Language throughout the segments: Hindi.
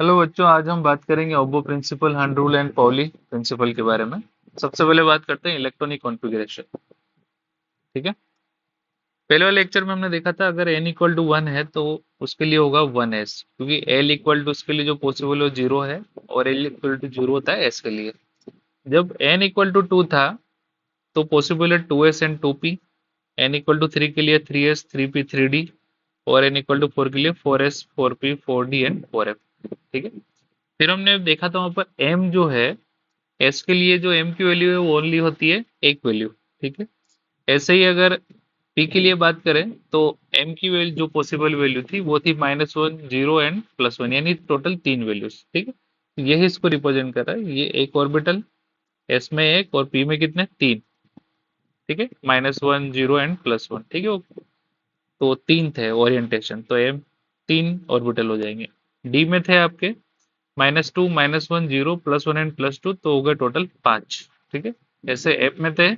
हेलो बच्चों, आज हम बात करेंगे Aufbau principle, Hund's rule and Pauli principle के बारे में। सबसे पहले बात करते हैं इलेक्ट्रॉनिक कॉन्फ़िगरेशन। ठीक है। पहले वाले लेक्चर में हमने देखा था अगर n इक्वल टू 1 है तो उसके लिए होगा 1s, क्योंकि l इक्वल टू उसके लिए जो पॉसिबल हो 0 है, और l इक्वल टू 0 होता है s के लिए। जब n इक्वल टू 2 था तो पॉसिबल है 2s and 2p। n equal to 3 के लिए 3s 3p 3d, और n इक्वल टू 4 के लिए 4s 4p 4d and 4f। ठीक है। फिर हमने देखा था वहां पर m जो है, एस के लिए जो एम की वैल्यू है वो ओनली होती है एक वैल्यू। ठीक है। ऐसे ही अगर पी के लिए बात करें तो एम की वैल्यू जो पॉसिबल वैल्यू थी वो थी -1 0 एंड +1, यानी टोटल 3 वैल्यूज। ठीक है। तो यही इसको रिप्रेजेंट कर रहा है, ये एक ऑर्बिटल, एस में एक और पी में कितने, 3। ठीक है। -1 0 एंड +1। ठीक है। तो 3 थे ओरिएंटेशन, तो एम 3 ऑर्बिटल हो जाएंगे। डी में थे आपके -2 -1 0 +1 एंड +2, तो हो गए टोटल 5। ठीक है। ऐसे एफ में थे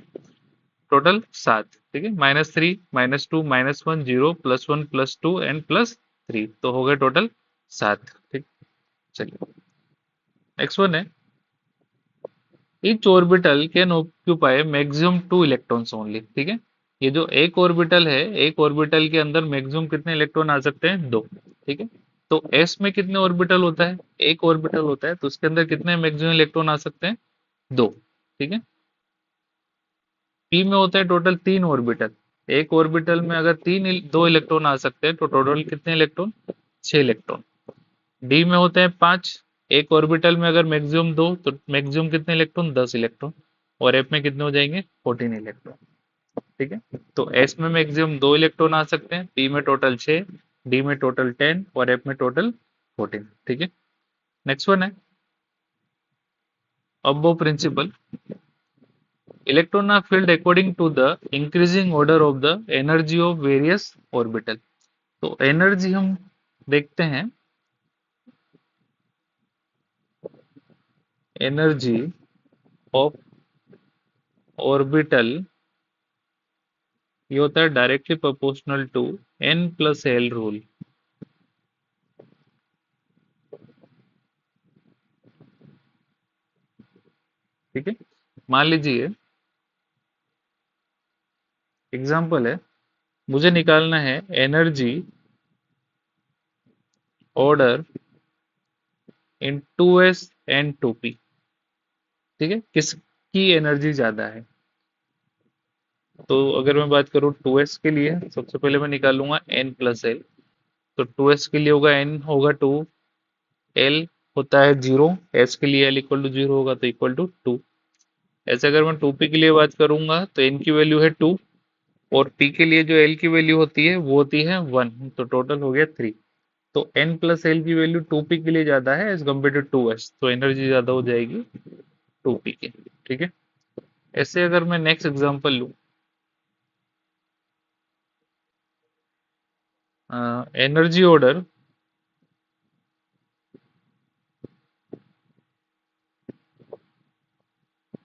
टोटल 7। ठीक है। -3 -2 -1 0 +1 +2 एंड +3, तो हो गए टोटल 7। ठीक। चलिए, नेक्स्ट वन है each orbital can occupy maximum 2 electrons only. ठीक है। ये जो एक ऑर्बिटल है, एक ऑर्बिटल के अंदर मैक्सिमम कितने इलेक्ट्रॉन आ सकते हैं, 2। ठीक है। तो एस में कितने ऑर्बिटल होता है, एक ऑर्बिटल होता है, तो उसके अंदर कितने मैक्सिमम इलेक्ट्रॉन आ सकते हैं, 2। ठीक है। पी में होता है टोटल 3 ऑर्बिटल। एक ऑर्बिटल में अगर 2 इलेक्ट्रॉन आ सकते हैं तो टोटल कितने इलेक्ट्रॉन, 6 इलेक्ट्रॉन। डी में होते हैं 5। एक ऑर्बिटल में अगर मैक्सिमम 2 तो मैक्सिमम कितने इलेक्ट्रॉन, 10 इलेक्ट्रॉन। और एफ में कितने हो जाएंगे, 14 इलेक्ट्रॉन। ठीक है। तो एस में मैक्सिमम 2 इलेक्ट्रॉन आ सकते हैं, पी में टोटल 6, डी में टोटल 10 और एफ में टोटल 14। ठीक है। नेक्स्ट वन है अब्बो principal, electron are filled according to the increasing order of the energy of various orbital। तो एनर्जी हम देखते हैं, एनर्जी ऑफ ऑर्बिटल ये होता है directly proportional to n+l rule. ठीक है। मान लीजिए एग्जांपल है, मुझे निकालना है energy order in 2s and 2p। ठीक है। किसकी एनर्जी ज्यादा है, तो अगर मैं बात करूं 2s के लिए, सबसे पहले मैं निकालूंगा n+l। तो 2s के लिए होगा n होगा 2, l होता है 0, s के लिए l इक्वल टू 0 होगा तो इक्वल टू 2। ऐसे अगर मैं 2p के लिए बात करूंगा तो n की वैल्यू है 2, और p के लिए जो l की वैल्यू होती है वो होती है 1, तो टोटल हो गया 3। तो n+l की वैल्यू 2p के लिए ज्यादा है एज कम्पेयर टू 2s, तो एनर्जी ज्यादा हो जाएगी 2p की। ठीक है। ऐसे अगर मैं नेक्स्ट एग्जांपल लूं, energy order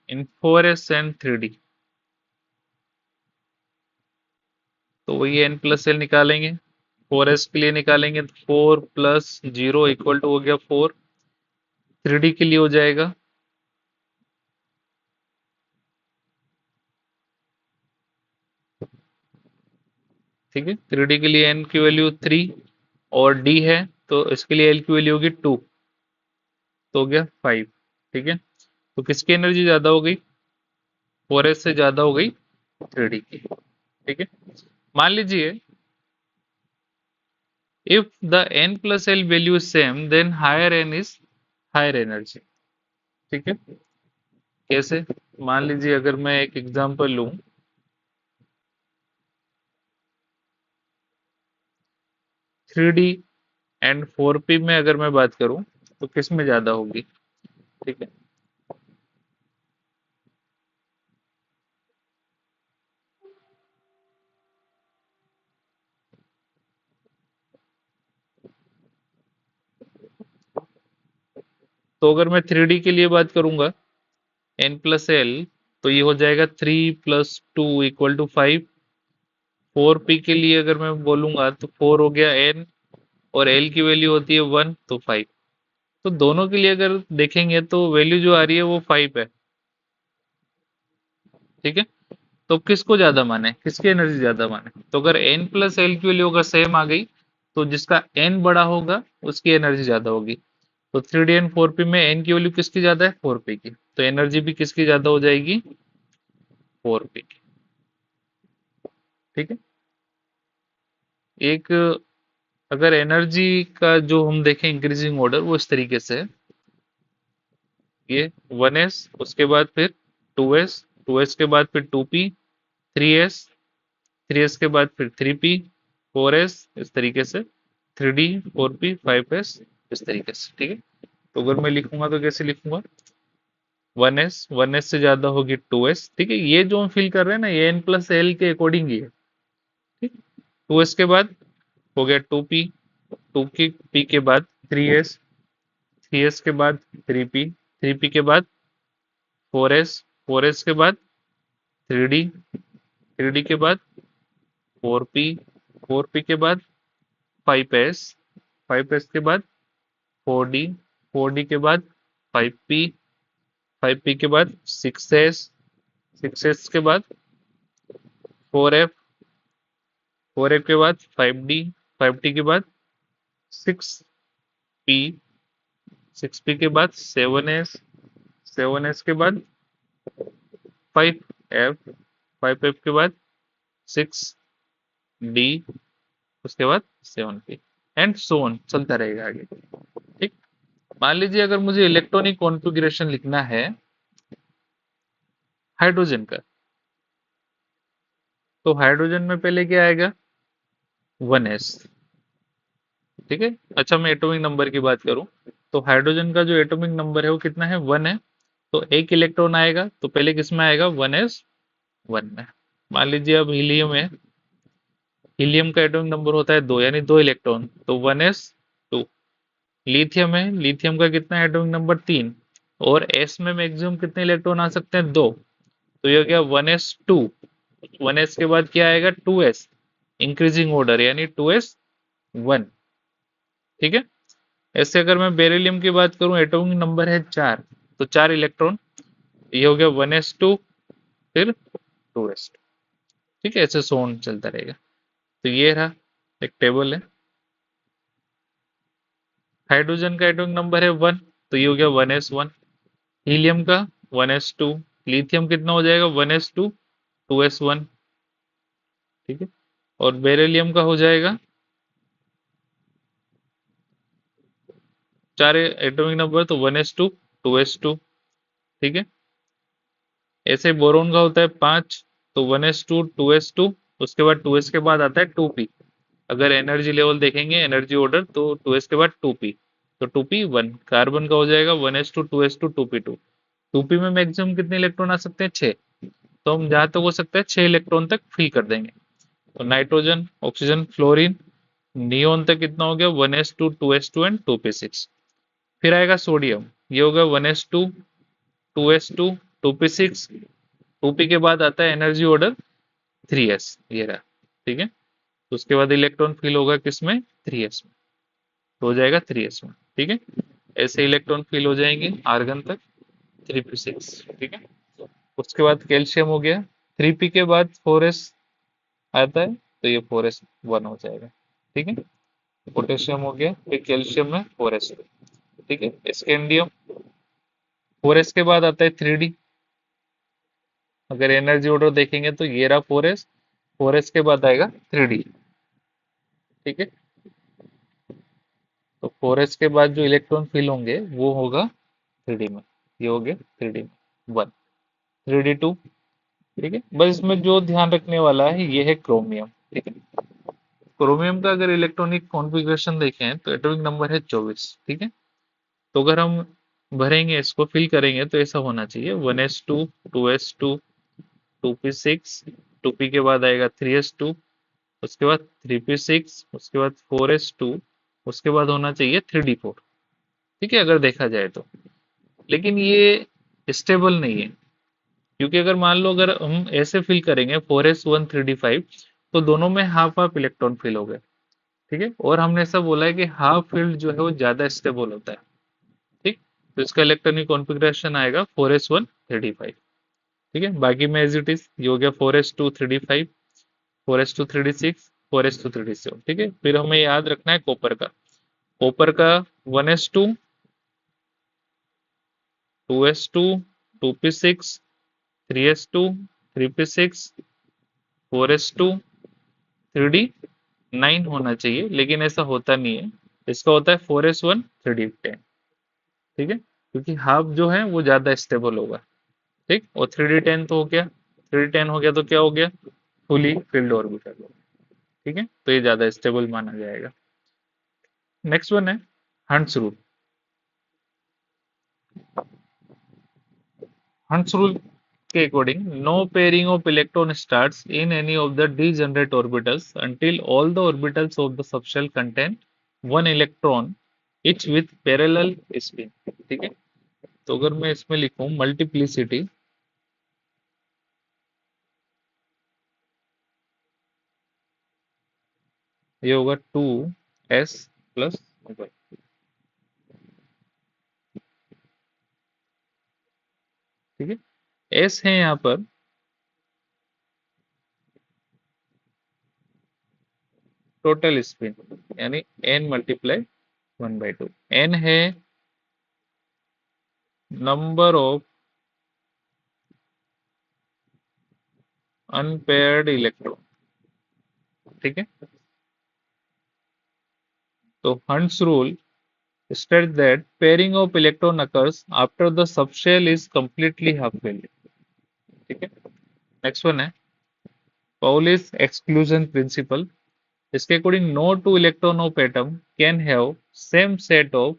in 4s and 3d, तो वही n+l निकालेंगे। 4s के लिए निकालेंगे तो 4 + 0 इक्वल टू हो गया 4। 3d के लिए हो जाएगा, ठीक है, 3d के लिए n की वैल्यू 3 और d है, तो इसके लिए l की वैल्यू होगी 2, तो हो गया 5। ठीक है। तो किसकी एनर्जी ज्यादा हो गई, 4s से ज्यादा हो गई 3d की। ठीक है। मान लीजिए if the n+l value is same then higher n is higher energy. ठीक है। कैसे, मान लीजिए अगर मैं एक एग्जांपल लूं, 3d एंड 4p में अगर मैं बात करूं तो किस में ज्यादा होगी। ठीक है। तो अगर मैं 3d के लिए बात करूंगा n+l, तो ये हो जाएगा 3 + 2 इक्वल टू 5। 4p के लिए अगर मैं बोलूंगा तो 4 हो गया n, और l की वैल्यू होती है 1, तो 5। तो दोनों के लिए अगर देखेंगे तो वैल्यू जो आ रही है वो 5 है। ठीक है, तो किसको ज्यादा माने, किसकी एनर्जी ज्यादा माने? तो अगर n प्लस एल की वैल्यू अगर सेम आ गई तो जिसका n बड़ा होगा उसकी एनर्जी ज्यादा होगी। तो 3D एंड 4p में n की वैल्यू किसकी ज्यादा है? 4p की, तो एनर्जी भी किसकी ज्यादा हो जाएगी? 4p की। ठीक है, एक अगर एनर्जी का जो हम देखें इंक्रीजिंग ऑर्डर वो इस तरीके से है, ये 1s, उसके बाद फिर 2s, 2s के बाद फिर 2p, 3s, 3s के बाद फिर 3p, 4s, इस तरीके से 3d, 4p, 5s, इस तरीके से। ठीक है, तो अगर मैं लिखूंगा तो कैसे लिखूंगा? 1s, 1s से ज्यादा होगी 2s। ठीक है, ये जो हम फिल कर रहे हैं ना ये n प्लस एल के अकॉर्डिंग ही है। ठीक, 2s के बाद हो गया 2p, 2 की p के बाद 3s, 3s के बाद 3p, 3p के बाद 4s, 4s के बाद 3d, 3d के बाद 4p, 4p के बाद 5s, 5s के बाद 4d, 4d के बाद 5p, 5p के बाद 6s, 6s के बाद 4f, 4f के बाद 5d, 5d के बाद 6p, 6p के बाद 7s, 7s के बाद 5f, 5f के बाद 6d, उसके बाद 7p एंड सो ऑन, चलता रहेगा आगे। ठीक, मान लीजिए अगर मुझे इलेक्ट्रॉनिक कॉन्फ़िगरेशन लिखना है हाइड्रोजन का, तो हाइड्रोजन में पहले क्या आएगा? 1s। ठीक है, अच्छा मैं एटॉमिक नंबर की बात करूं तो हाइड्रोजन का जो एटॉमिक नंबर है वो कितना है? 1 है। तो एक इलेक्ट्रॉन आएगा तो पहले किस में आएगा? 1s, 1 में। मान लीजिए अब हीलियम है, हीलियम का एटॉमिक नंबर होता है 2, यानी 2 इलेक्ट्रॉन, तो 1s, 2। लिथियम है, लिथियम का कितना है एटॉमिक नंबर? 3, और s में मैक्सिमम कितने इलेक्ट्रॉन आ सकते हैं? 2। तो ये हो गया 1s, 2। 1s के बाद क्या आएगा? 2s, इंक्रीजिंग ऑर्डर यानी 2s, 1। ठीक है, ऐसे अगर मैं बेरिलियम की बात करूं एटॉमिक नंबर है 4, तो 4 इलेक्ट्रॉन, ये हो गया 1s2, फिर 2s2। ठीक है, ऐसे सोन चलता रहेगा। तो ये रहा एक टेबल है। हाइड्रोजन का एटॉमिक नंबर है 1, तो ये हो गया 1s1। हीलियम का 1s2, लिथियम कितना हो जाएगा? 1s2, 2s1। ठीक है, और बेरिलियम का हो जाएगा 4 एटॉमिक नंबर, तो 1s2, 2s2। ठीक है, ऐसे बोरोन का होता है 5, तो 1s2, 2s2, उसके बाद 2s के बाद आता है 2p। अगर एनर्जी लेवल देखेंगे, एनर्जी ऑर्डर, तो 2s के बाद 2p, तो 2p 1। कार्बन का हो जाएगा 1s2, 2s2, 2p2। 2p में मैक्सिमम कितने इलेक्ट्रॉन आ सकते हैं? 6। तो हम जहां तक हो सकता है 6 इलेक्ट्रॉन तक फिल कर देंगे। तो नाइट्रोजन, ऑक्सीजन, फ्लोरीन, नियोन तक कितना हो गया? 1s2, 2s2 and 2p6। फिर आएगा सोडियम, ये होगा 1s2, 2s2, 2p6। 2p के बाद आता है एनर्जी ऑर्डर 3s, ये रहा। ठीक है, तो उसके बाद इलेक्ट्रॉन फिल होगा किसमें? 3s में, तो हो जाएगा 3s में। ठीक है, ऐसे इलेक्ट्रॉन फिल हो जाएंगे आर्गन तक, 3p6। ठीक है, उसके बाद कैल्शियम हो गया, 3p के बाद 4s आता है, तो ये 4s1 हो जाएगा। ठीक है, पोटेशियम हो गया, फिर कैल्शियम में 4s। ठीक है, स्कैंडियम, 4s के बाद आता है 3d। अगर एनर्जी ऑर्डर देखेंगे तो ये रहा 4s, 4s के बाद आएगा 3d। ठीक है, तो 4s के बाद जो इलेक्ट्रॉन फिल होंगे वो होगा 3d में, ये हो गया 3d में 1, 3d2। ठीक है, बस इसमें जो ध्यान रखने वाला है ये है क्रोमियम। ठीक है, क्रोमियम का अगर इलेक्ट्रॉनिक कॉन्फ़िगरेशन देखें तो एटॉमिक नंबर है 24। ठीक है, तो अगर हम भरेंगे, इसको फिल करेंगे तो ऐसा होना चाहिए 1s2, 2s2, 2p6, 2p के बाद आएगा 3s2, उसके बाद 3p6, उसके बाद 4s2, उसके बाद होना चाहिए 3d4। ठीक है, अगर देखा जाए तो, लेकिन ये स्टेबल नहीं है, क्योंकि अगर मान लो अगर हम ऐसे फिल करेंगे 4s1, 3d5, तो दोनों में हाफ हाफ इलेक्ट्रॉन फिल हो गए। ठीक है, और हमने ऐसा बोला है कि हाफ फील्ड जो है वो ज्यादा स्टेबल होता है। तो इसका इलेक्ट्रॉनिक कॉन्फ़िगरेशन आएगा 4s1 3d5। ठीक है, बाकी में एज इट इज ये हो गया 4s2 3d5, 4s2 3d6, 4s2 3d7। ठीक है, फिर हमें याद रखना है कॉपर का 1s2, 2s2, 2p6, 3s2, 3p6, 4s2, 3d9 होना चाहिए, लेकिन ऐसा होता नहीं है। इसका होता है 4s1 3d10। ठीक है, क्योंकि हाफ जो है वो ज्यादा स्टेबल होगा। ठीक, और 3d10 तो हो गया, 3d10 हो गया तो क्या हो गया, फुली फिल्ड ऑर्बिटल हो गया। ठीक है, तो ये ज्यादा स्टेबल माना जाएगा। नेक्स्ट वन है हंट्स रूल। हंट्स रूल के according no pairing of electron starts in any of the degenerate orbitals until all the orbitals of the subshell contain one electron each with parallel spin। ठीक है, तो अगर मैं इसमें लिखूं मल्टीप्लिसिटी, ये होगा 2s प्लस, ठीक है, s है यहाँ पर टोटल स्पिन, यानी n मल्टीप्लाई 1/2। n है नंबर ऑफ अनपेयर्ड इलेक्ट्रॉन। ठीक है, तो hunts rule states that pairing of electron occurs after the subshell is completely half filled। ठीक है, नेक्स्ट वन है Pauli's exclusion principle। इसके according no two electron of atom can have same set of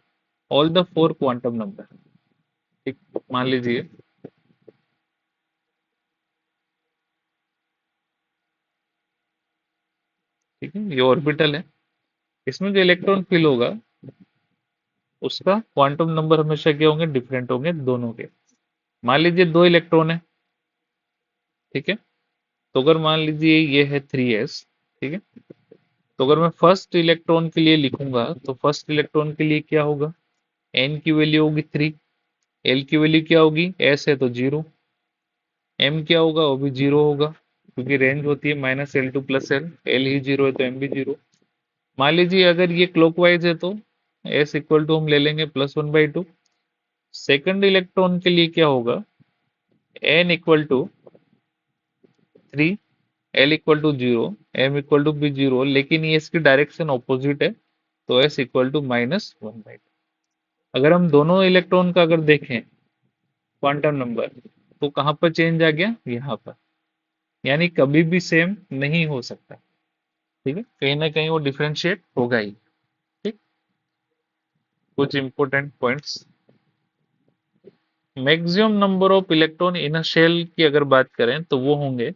all the four quantum number. ठीक, मान लीजिए ठीक है, ये ऑर्बिटल है, इसमें जो इलेक्ट्रॉन फिल होगा उसका क्वांटम नंबर हमेशा क्या होंगे, डिफरेंट होंगे दोनों के। मान लीजिए दो इलेक्ट्रॉन है। ठीक है, तो अगर मान लीजिए ये है 3s। ठीक है, तो अगर मैं फर्स्ट इलेक्ट्रॉन के लिए लिखूंगा तो फर्स्ट इलेक्ट्रॉन के लिए क्या होगा, n की वैल्यू होगी 3, l की वैल्यू क्या होगी, s है तो 0, m क्या होगा, वो भी 0 होगा, क्योंकि रेंज होती है -l2 प्लस l ही 0 है तो m भी 0। मान लीजिए अगर ये क्लॉकवाइज है तो s इक्वल टू हम ले लेंगे +1/2। सेकंड इलेक्ट्रॉन के लिए क्या होगा, n equal to 3, l equal to 0, m equal to भी 0, लेकिन ये इसकी डायरेक्शन ऑपोजिट है तो s इक्वल टू -1/2। अगर हम दोनों इलेक्ट्रॉन का अगर देखें क्वांटम नंबर, तो कहां पर चेंज आ गया, यहाँ पर, यानी कभी भी सेम नहीं हो सकता। ठीक है, कहीं ना कहीं वो डिफरेंशिएट होगा ही। ठीक, कुछ important points, maximum number of electron in a shell की अगर बात करें तो वो होंगे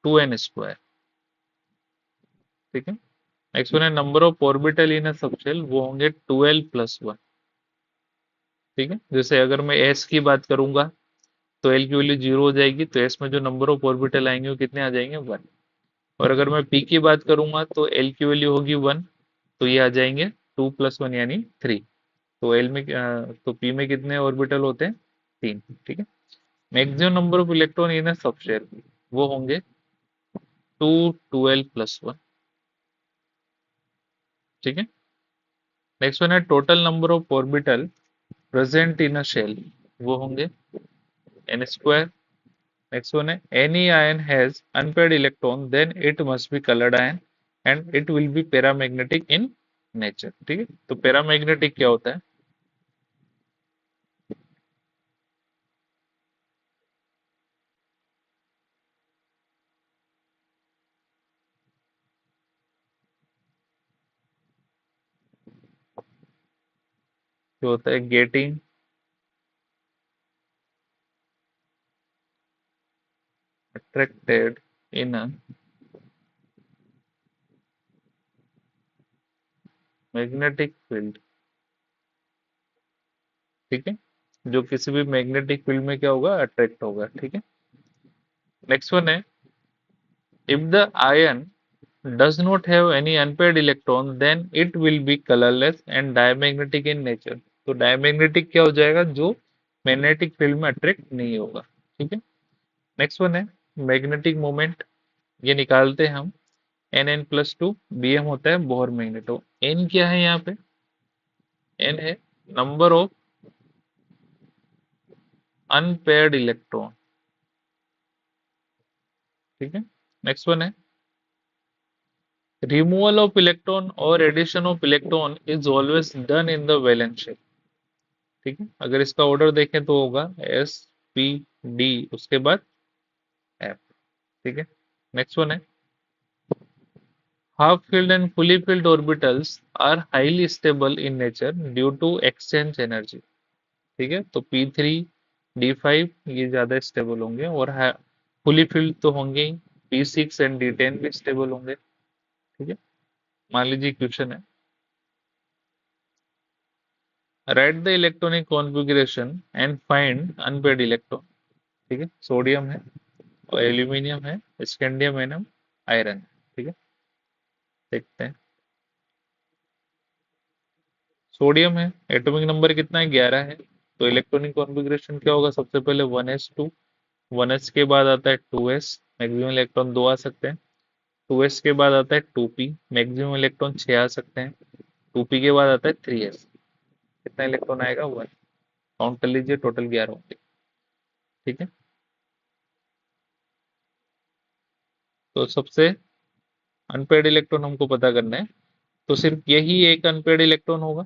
2n²। ठीक है, नेक्स्ट वन है number of orbital in a subshell, वो होंगे 2l+1। ठीक है, जैसे अगर मैं s की बात करूंगा तो l की वैल्यू 0 हो जाएगी, तो s में जो नंबर ऑफ ऑर्बिटल आएंगे वो कितने आ जाएंगे, 1। और अगर मैं p की बात करूंगा तो l की वैल्यू होगी 1, तो ये आ जाएंगे 2+1 यानी 3। तो l में तो p में कितने ऑर्बिटल होते हैं, 3। ठीक है, maximum number of electron in a subshell वो होंगे 2 2l+1। ठीक है, नेक्स्ट वन है total number of orbital present in a shell, वो होंगे n²। नेक्स्ट वन है any ion has unpaired electron then it must be coloured ion and it will be paramagnetic in nature. ठीक है, तो पैरामैग्नेटिक क्या होता है, जो होता है getting attracted in a magnetic field. ठीक है, जो किसी भी मैग्नेटिक फील्ड में क्या होगा, अट्रैक्ट होगा। ठीक है, नेक्स्ट वन है if the ion does not have any unpaired electron then it will be colorless and diamagnetic in nature। तो डायमैग्नेटिक क्या हो जाएगा, जो मैग्नेटिक फील्ड में अट्रैक्ट नहीं होगा। ठीक है, नेक्स्ट वन है मैग्नेटिक मोमेंट। ये निकालते हैं हम, Nn+2 Bm होता है बोहर मैग्नेटो। N क्या है यहाँ पे, N है नंबर ऑफ अनपेयर्ड इलेक्ट्रॉन। ठीक है, नेक्स्ट वन है रिमूवल ऑफ इलेक्ट्रॉन और addition of electron is always done in the valence shell. ठीक है, अगर इसका ऑर्डर देखें तो होगा S P D, उसके बाद F। ठीक है, नेक्स्ट वन है half filled and fully filled orbitals are highly stable in nature due to exchange energy। ठीक है, तो P3 D5 ये ज्यादा स्टेबल होंगे, और फुली फिल्ड तो होंगे ही, P6 एंड D10 भी स्टेबल होंगे। ठीक है, मान लीजिए क्वेश्चन है right the electronic configuration and find unpaired electron. ठीक है, सोडियम है और एल्यूमिनियम है, स्कैंडियम एनम, आयरन। ठीक है, देखते हैं। सोडियम है, एटॉमिक नंबर कितना है, 11 है। तो इलेक्ट्रॉनिक कॉन्फ़िगरेशन क्या होगा, सबसे पहले 1s2, 1s के बाद आता है 2s, मैक्सिमम इलेक्ट्रॉन 2 आ सकते हैं। 2s के बाद आता है 2p, मैक्सिमम इलेक्ट्रॉन 6 आ सकते हैं। 2p के बाद आता है 3s, कितना इलेक्ट्रॉन आएगा, 1। काउंट कर लीजिए, टोटल 11 होंगे। ठीक है, तो सबसे अनपेड इलेक्ट्रॉन हमको पता करना है, तो सिर्फ यही एक अनपेड इलेक्ट्रॉन होगा,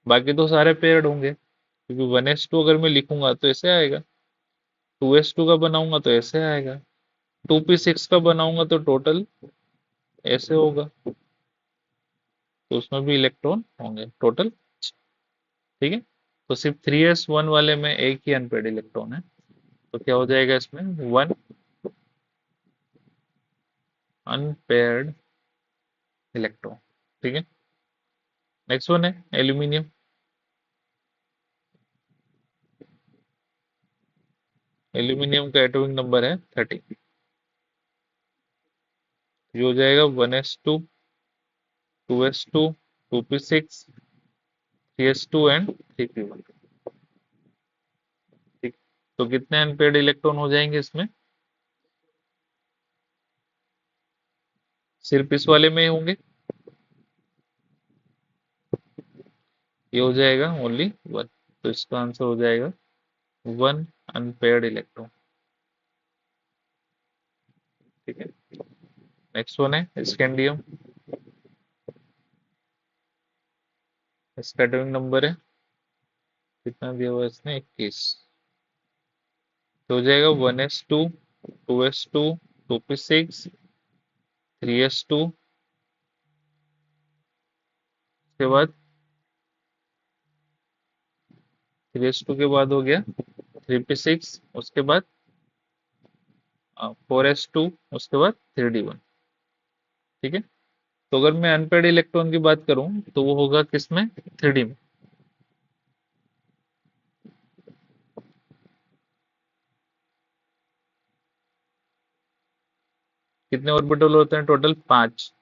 बाकी तो सारे पेयर्ड होंगे, क्योंकि 1s2 अगर मैं लिखूंगा तो ऐसे आएगा, 2s2 का बनाऊंगा तो ऐसे आएगा, 2p6 का बनाऊंगा तो टोटल ऐसे होगा, तो उसमें भी इलेक्ट्रॉन होंगे टोटल। ठीक है, तो सिर्फ 3s1 वाले में एक ही अनपेड इलेक्ट्रॉन है, तो क्या हो जाएगा इसमें, 1 अनपेयर्ड इलेक्ट्रॉन। ठीक है, नेक्स्ट वन है एल्यूमिनियम। एल्यूमिनियम का एटॉमिक नंबर है 30, जो हो जाएगा 1s2, 2s2, 2p6, 3s2 and 3p1। ठीक, तो कितने अनपेयर्ड इलेक्ट्रॉन हो जाएंगे इसमें, सिर्फ इस वाले में ही होंगे, ये हो जाएगा ओनली 1, तो इसका आंसर हो जाएगा 1 अनपेयर्ड इलेक्ट्रॉन। ठीक है, नेक्स्ट वन है स्कैंडियम। इसका एटॉमिक नंबर है कितना दिया हुआ है इसने, 21, तो हो जाएगा 1s2, 2s2, 2p6, 3s2, उसके बाद 3s2 के बाद हो गया 3p6, उसके बाद 4s2, उसके बाद 3d1। ठीक है, तो अगर मैं अनपेड इलेक्ट्रॉन की बात करूं तो वो होगा किसमें, 3d में। कितने ऑर्बिटल होते हैं टोटल, 5,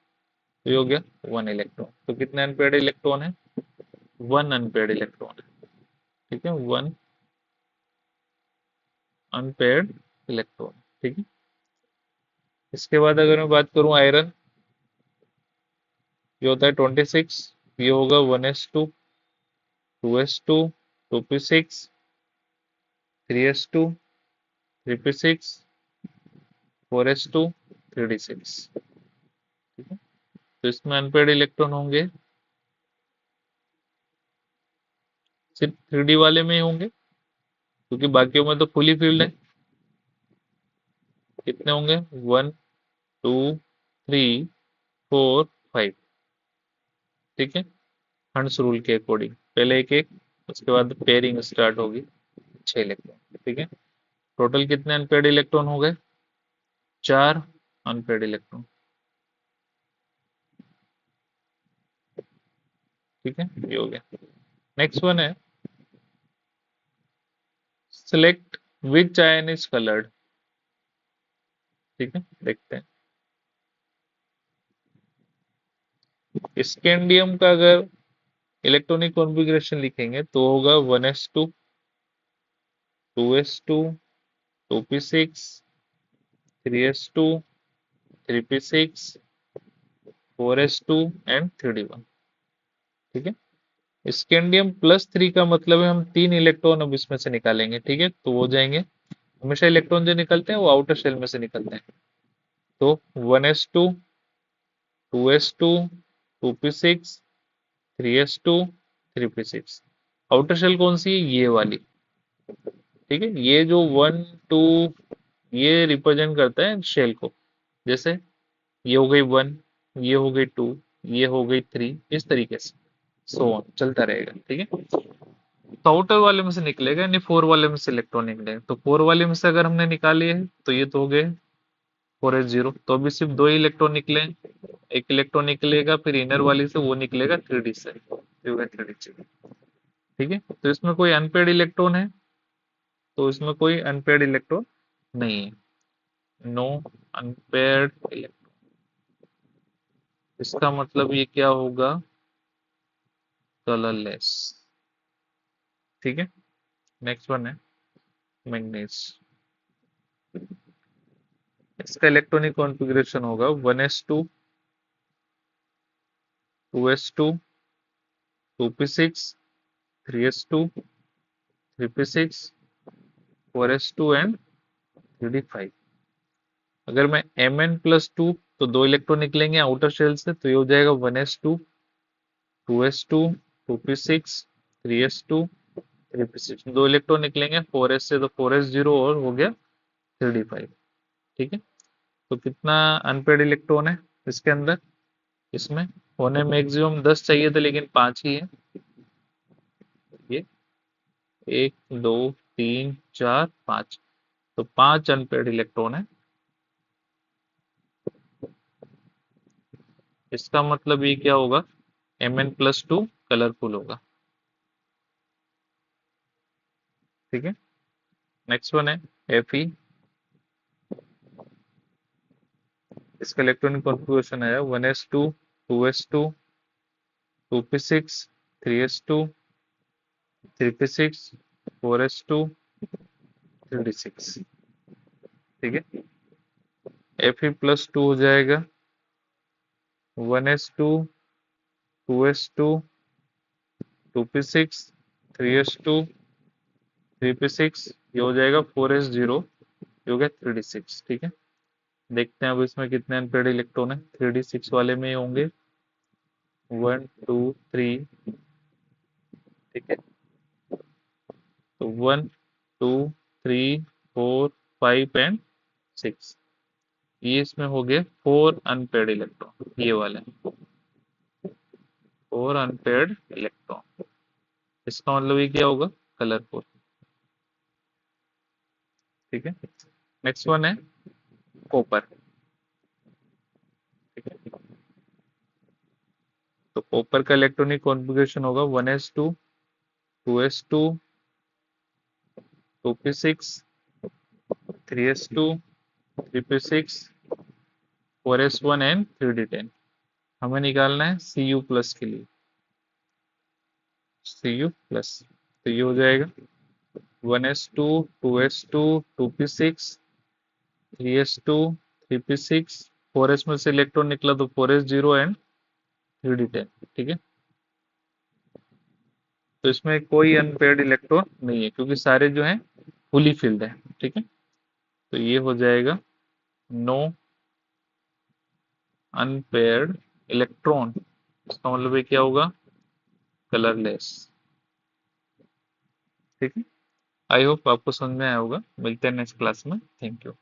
तो ये हो गया 1 इलेक्ट्रॉन। तो कितने अनपेड इलेक्ट्रॉन है, 1 अनपेड इलेक्ट्रॉन है। ठीक है, 1 अनपेड इलेक्ट्रॉन। ठीक है, इसके बाद अगर मैं बात करूं आयरन, ये होता है 26, ये होगा 1s2, 2s2, 2p6, 3s2, 3p6, 4s2, 3d6। ठीक है, तो इसमें अनपेड इलेक्ट्रॉन होंगे, सिर्फ 3d वाले में ही होंगे, क्योंकि बाकियों में तो फुली फील्ड है। कितने होंगे, 1, 2, 3, 4, 5। ठीक है, हंस रूल के अकॉर्डिंग पहले एक एक, उसके बाद पेयरिंग स्टार्ट होगी, 6 इलेक्ट्रॉन। ठीक है, टोटल कितने अनपेड इलेक्ट्रॉन हो गए, 4 अनपेड इलेक्ट्रॉन। ठीक है, ये हो गया। नेक्स्ट वन है select which ion is coloured. ठीक है, देखते हैं। स्कैंडियम का अगर इलेक्ट्रॉनिक कॉन्फ़िगरेशन लिखेंगे तो होगा 1s2, 2s2, 2p6, 3s2, 3p6, 4s2 and 3d1। ठीक है, स्कैंडियम +3 का मतलब है हम 3 इलेक्ट्रॉन अब इसमें से निकालेंगे। ठीक है, तो वो जाएंगे, हमेशा इलेक्ट्रॉन जो निकलते हैं वो आउटर शेल में से निकलते हैं। तो 1s2, 2s2, 2p6, 3s2, 3p6। Outer shell कौन सी है? ये वाली। ठीक है, ये जो 1 2 ये रिप्रेजेंट करता है शेल को। जैसे ये हो गई 1, ये हो गई 2, ये हो गई 3, इस तरीके से सो ऑन चलता रहेगा। ठीक है, तो आउटर वाले में से निकलेगा, यानी 4 वाले में से इलेक्ट्रॉन निकलेगा। तो 4 वाले में से अगर हमने निकाले हैं तो ये तो हो गए 4s0, तो अभी सिर्फ 2 ही इलेक्ट्रॉन निकले हैं। एक इलेक्ट्रॉन निकलेगा फिर इनर वाली से, वो निकलेगा 3d से, 3d। ठीक है, तो इसमें कोई अनपेड इलेक्ट्रॉन है? तो इसमें कोई अनपेड इलेक्ट्रॉन नहीं है, नो अनपेड इलेक्ट्रॉन। इसका मतलब ये क्या होगा? कलरलेस। ठीक है, नेक्स्ट वन है मैग्नीज। इसका इलेक्ट्रॉनिक कॉन्फ़िगरेशन होगा 1s2, 2s2, 2p6, 3s2, 3p6, 4s2 and 3d5। अगर मैं Mn+2, तो 2 इलेक्ट्रॉन निकलेंगे आउटर शेल से, तो ये हो जाएगा 1s2, 2s2, 2p6, 3s2, 3p6। 2 electron निकलेंगे 4s से, तो 4s0 और हो गया 3d5। ठीक है, तो कितना अनपेड इलेक्ट्रॉन है इसके अंदर? इसमें होने मैक्सिमम 10 चाहिए थे, लेकिन 5 ही है। ये 1 2 3 4 5, तो 5 अनपेड इलेक्ट्रॉन है। इसका मतलब ये क्या होगा? Mn+2 कलरफुल होगा। ठीक है, नेक्स्ट वन है Fe। इसका इलेक्ट्रॉनिक कॉन्फ़िगरेशन है 1s2, 2s2, 2p6, 3s2, 3p6, 4s2, 3d6। ठीक है, Fe+2 हो जाएगा 1s2, 2s2, 2p6, 3s2, 3p6, ये हो जाएगा 4s0, ये हो गया 3d6। ठीक है, देखते हैं अब इसमें कितने अनपेड इलेक्ट्रॉन है। 3d6 वाले में ही होंगे 1 2 3। ठीक है, तो 1 2 3 4 5 एंड 6, ये इसमें हो गए 4 अनपेड इलेक्ट्रॉन, ये वाले 4 अनपेड इलेक्ट्रॉन। इसका मतलब ये क्या होगा? कलरफुल। ठीक है, नेक्स्ट वन है कॉपर। ठीक है, तो कॉपर का इलेक्ट्रॉनिक कॉन्फ़िगरेशन होगा 1s2, 2s2, 2p6, 3s2, 3p6, 4s1 and 3d10। हमें निकालना है Cu+ के लिए, Cu+। तो ये हो जाएगा 1s2, 2s2, 2p6, 3s2, 3p6, 4s में से इलेक्ट्रॉन निकला तो 4s0 एंड 3d10। ठीक है, तो इसमें कोई अनपेयर्ड इलेक्ट्रॉन नहीं है, क्योंकि सारे जो हैं फुली फिल्ड है। ठीक है, तो ये हो जाएगा नो अनपेयर्ड इलेक्ट्रॉन। इसका मतलब ये क्या होगा? कलरलेस। ठीक है, आई होप आपको समझ में आया होगा। मिलते हैं नेक्स्ट क्लास में। Thank you.